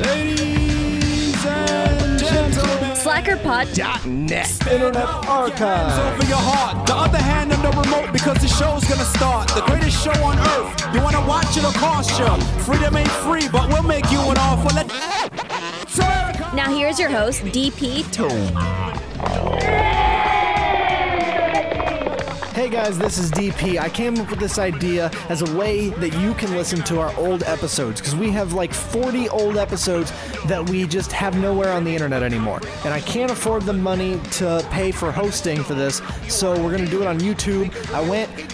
Ladies and gentlemen, SlackerPod.net Internet Archive. Over your heart, the other hand on the remote because the show's gonna start. The greatest show on earth. You wanna watch it or cost you? Freedom ain't free, but we'll make you an offer. Now here's your host, DP Hey guys, this is DP. I came up with this idea as a way that you can listen to our old episodes, because we have like 40 old episodes that we just have nowhere on the internet anymore. And I can't afford the money to pay for hosting for this, so we're going to do it on YouTube.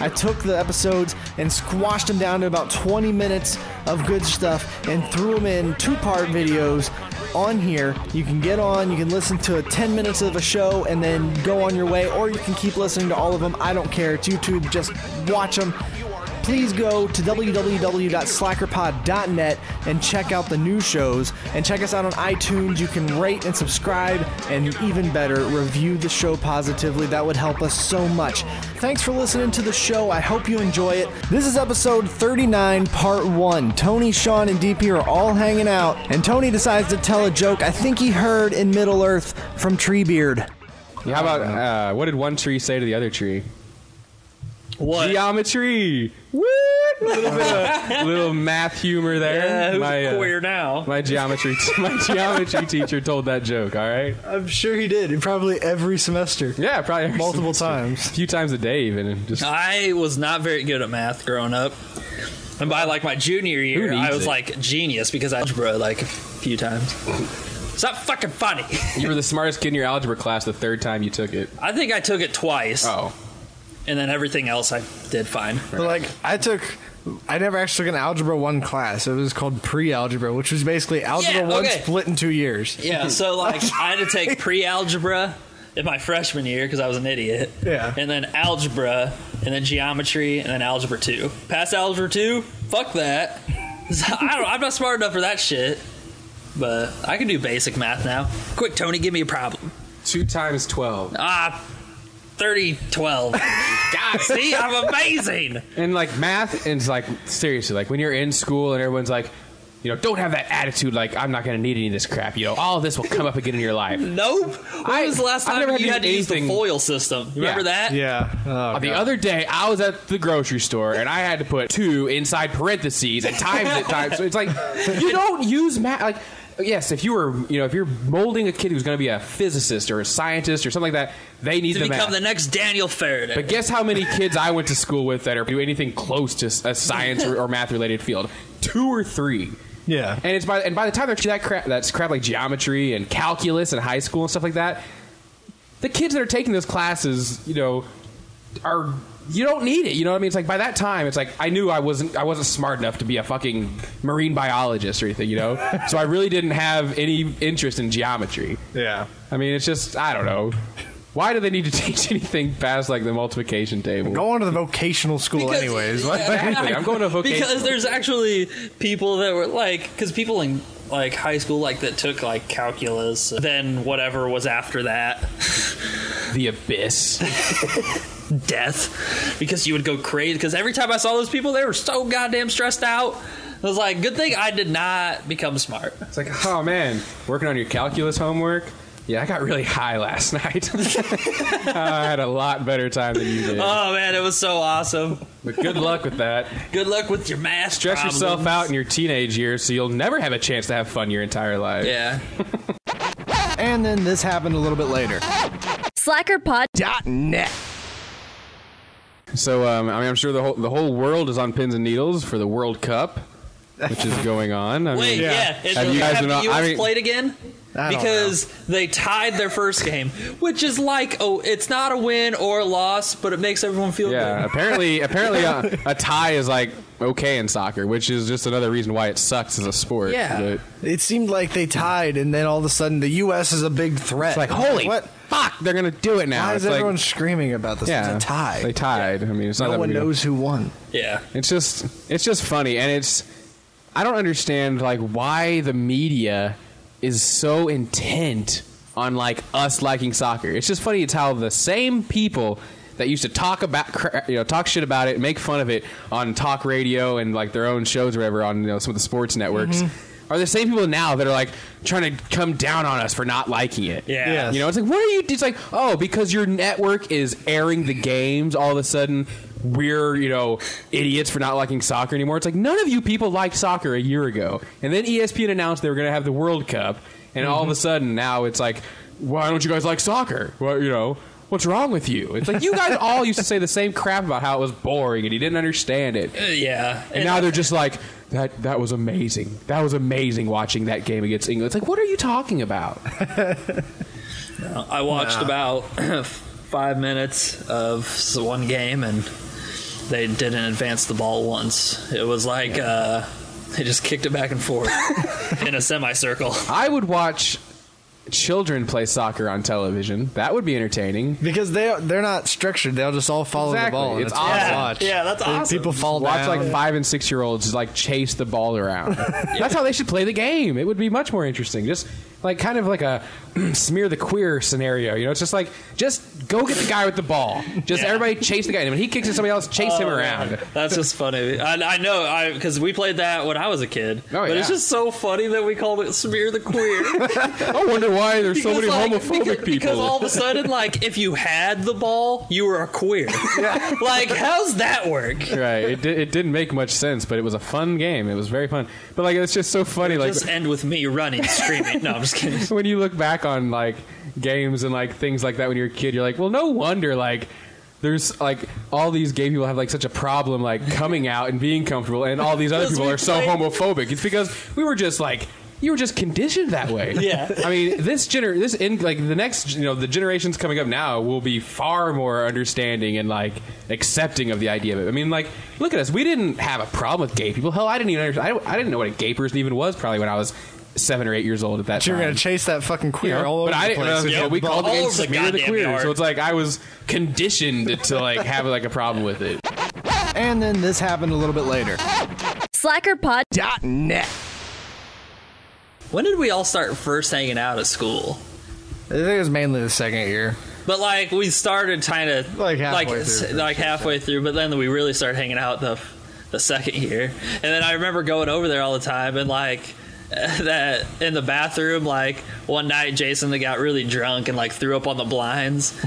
I took the episodes and squashed them down to about 20 minutes of good stuff and threw them in two-part videos on here. You can get on, you can listen to 10 minutes of a show and then go on your way, or you can keep listening to all of them. I don't care. It's YouTube. Just watch them. Please go to www.SlackerPod.net and check out the new shows, and check us out on iTunes. You can rate and subscribe, and even better, review the show positively. That would help us so much. Thanks for listening to the show. I hope you enjoy it. This is episode 39, part 1. Tony, Sean, and DP are all hanging out, and Tony decides to tell a joke I think he heard in Middle-earth from Treebeard. Yeah, how about, what did one tree say to the other tree? What? Geometry. What? Little math humor there. Yeah, who's queer now? My geometry teacher told that joke. All right. I'm sure he did. Probably every semester. Yeah, probably every multiple semester. times. A few times a day, even. I was not very good at math growing up, and by like my junior year, I was like genius because algebra like a few times. It's not fucking funny. You were the smartest kid in your algebra class the third time you took it. I think I took it twice. Oh. And then everything else I did fine. But like, I never actually took an Algebra 1 class. It was called pre-algebra, which was basically Algebra 1 split in 2 years. Yeah, so like, I had to take pre-algebra in my freshman year because I was an idiot. Yeah. And then algebra, and then geometry, and then algebra 2. Past algebra 2? Fuck that. I'm not smart enough for that shit. But I can do basic math now. Quick, Tony, give me a problem. 2 times 12. 30, 12. God, see, I'm amazing. And like math, and it's like, seriously, like when you're in school and everyone's like, you know, don't have that attitude like, I'm not going to need any of this crap. You know, all of this will come up again in your life. Nope. When was the last time you had to use the FOIL system? Remember that? Yeah. Oh, the other day, I was at the grocery store, and I had to put 2 inside parentheses and times it times. So it's like, you don't use math. Like, yes, if you're molding a kid who's going to be a physicist or a scientist or something like that, they need the math. To become the next Daniel Faraday. But guess how many kids I went to school with that are do anything close to a science or math related field? 2 or 3. Yeah. And by the time they're that's crap like geometry and calculus in high school and stuff like that, the kids that are taking those classes, you know, you don't need it. You know what I mean? It's like by that time, it's like I knew I wasn't smart enough to be a fucking marine biologist or anything, you know? So I really didn't have any interest in geometry. Yeah. I mean, it's just, I don't know. Why do they need to teach anything past like the multiplication table? Go on to the vocational school anyways. Exactly. I'm going to vocational. Because there's actually people that were like, because people in like high school like that took like calculus, then whatever was after that. The abyss. Death, because you would go crazy. Because every time I saw those people, they were so goddamn stressed out. I was like, good thing I did not become smart. It's like, oh man, working on your calculus homework? Yeah, I got really high last night. I had a lot better time than you did. Oh man, it was so awesome. But good luck with that. Good luck with your math Stress problems. yourself out in your teenage years so you'll never have a chance to have fun your entire life. Yeah. And then this happened a little bit later. SlackerPod.net. So, I mean, I'm sure the whole world is on pins and needles for the World Cup, which is going on. Wait, yeah. Have you guys the U.S. played again? Because they tied their first game, which is like, it's not a win or a loss, but it makes everyone feel good. Yeah, apparently a tie is like okay in soccer, which is just another reason why it sucks as a sport. Yeah. But it seemed like they tied, and then all of a sudden the U.S. is a big threat. It's like, holy fuck, they're going to do it now. Why is everyone screaming about this? Yeah, it's a tie. They tied. I mean, it's not no that one knows who won. Yeah. It's just funny, and I don't understand like why the media is so intent on like us liking soccer. It's just funny. It's how the same people that used to talk shit about it, make fun of it on talk radio and like their own shows or whatever on some of the sports networks are the same people now that are like trying to come down on us for not liking it. Yeah. Yes. You know, it's like, what are you? It's like, oh, because your network is airing the games, all of a sudden we're, idiots for not liking soccer anymore. It's like, none of you people liked soccer a year ago. And then ESPN announced they were going to have the World Cup. And all of a sudden now it's like, why don't you guys like soccer? Well, what's wrong with you? It's like, you guys all used to say the same crap about how it was boring and you didn't understand it. Yeah. And now they're just like, that was amazing. That was amazing watching that game against England. It's like, what are you talking about? I watched about 5 minutes of one game, and they didn't advance the ball once. It was like they just kicked it back and forth in a semicircle. I would watch children play soccer on television. That would be entertaining. Because they're not structured. They'll just all follow the ball. It's fun to awesome. watch. Yeah, that's awesome. People fall Watch down. like 5 and 6 year olds just like chase the ball around. That's how they should play the game. It would be much more interesting. Just like kind of like a smear the queer scenario. It's just like, just go get the guy with the ball. Just everybody chase the guy. And when he kicks it, somebody else chase him around. That's just funny. I know, because we played that when I was a kid. Oh, but it's just so funny that we called it smear the queer. I wonder why there's so many homophobic people. Because all of a sudden, like, if you had the ball, you were a queer. Like, how's that work? Right. It didn't make much sense, but it was a fun game. It was very fun. But like, it's just so funny. Like, Just end with me running, screaming. No, I'm just kidding. when you look back on like games and like things like that when you're a kid, you're like, well, no wonder like there's like all these gay people have like such a problem like coming out and being comfortable, and all these other people are so homophobic. It's because we were just like, you were just conditioned that way. Yeah. I mean, the next, the generations coming up now will be far more understanding and like accepting of the idea of it. I mean, like, look at us. We didn't have a problem with gay people. Hell, I didn't even understand. I didn't know what a gay person even was probably when I was 7 or 8 years old at that time. You're going to chase that fucking queer all over but the place. we called the All game over the Smear the goddamn Queer. yard. So it's like I was conditioned to like have like a problem with it. And then this happened a little bit later. SlackerPod.net. When did we all start first hanging out at school? I think it was mainly the second year. But like we started kind of Like halfway through. but then we really started hanging out the second year. And then I remember going over there all the time, and like that in the bathroom, like one night Jason got really drunk and like threw up on the blinds.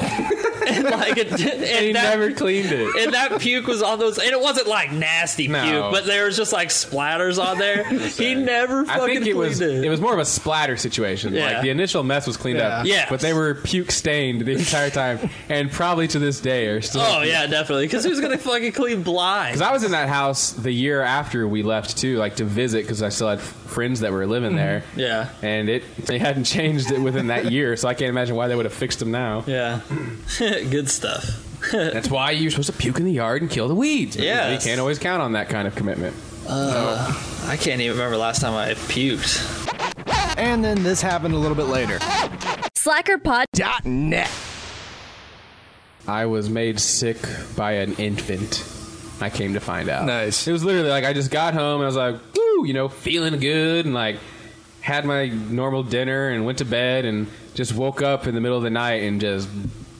And like and He never cleaned it. And that puke was on those, and it wasn't like nasty puke, but there was just like splatters on there. He never fucking I think it cleaned it. It was more of a splatter situation. Yeah. Like the initial mess was cleaned up, Yeah. but they were puke stained the entire time, and probably to this day are still. Oh yeah, definitely. Because who's gonna fucking clean blinds? Because I was in that house the year after we left too, like to visit, because I still had friends that were living there. Yeah. And they hadn't changed it within that year, so I can't imagine why they would have fixed them now. Yeah. Good stuff. That's why you're supposed to puke in the yard and kill the weeds. Yes. You can't always count on that kind of commitment. I can't even remember last time I puked. And then this happened a little bit later. SlackerPod.net. I was made sick by an infant. I came to find out. Nice. It was literally like I just got home and I was like, woo, feeling good, and like had my normal dinner and went to bed and just woke up in the middle of the night and just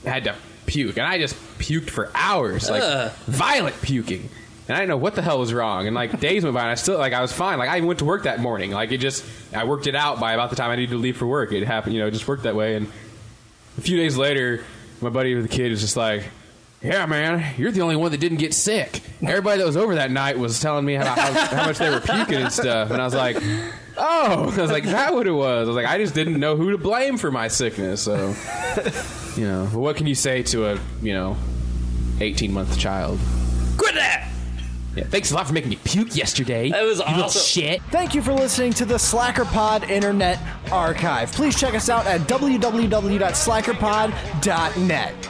had to puke. And I just puked for hours, like violent puking. And I didn't know what the hell was wrong. And like days went by and I still, like, I was fine. Like I even went to work that morning. Like I worked it out by about the time I needed to leave for work. It happened, it just worked that way. And a few days later, my buddy with the kid was just like, yeah, man, you're the only one that didn't get sick. Everybody that was over that night was telling me how much they were puking and stuff. And I was like, oh, I was like, that what it was. I was like, I just didn't know who to blame for my sickness. So, what can you say to a, 18-month child? Quit that! Yeah, thanks a lot for making me puke yesterday. That was you little awesome. shit. Thank you for listening to the SlackerPod Internet Archive. Please check us out at www.slackerpod.net.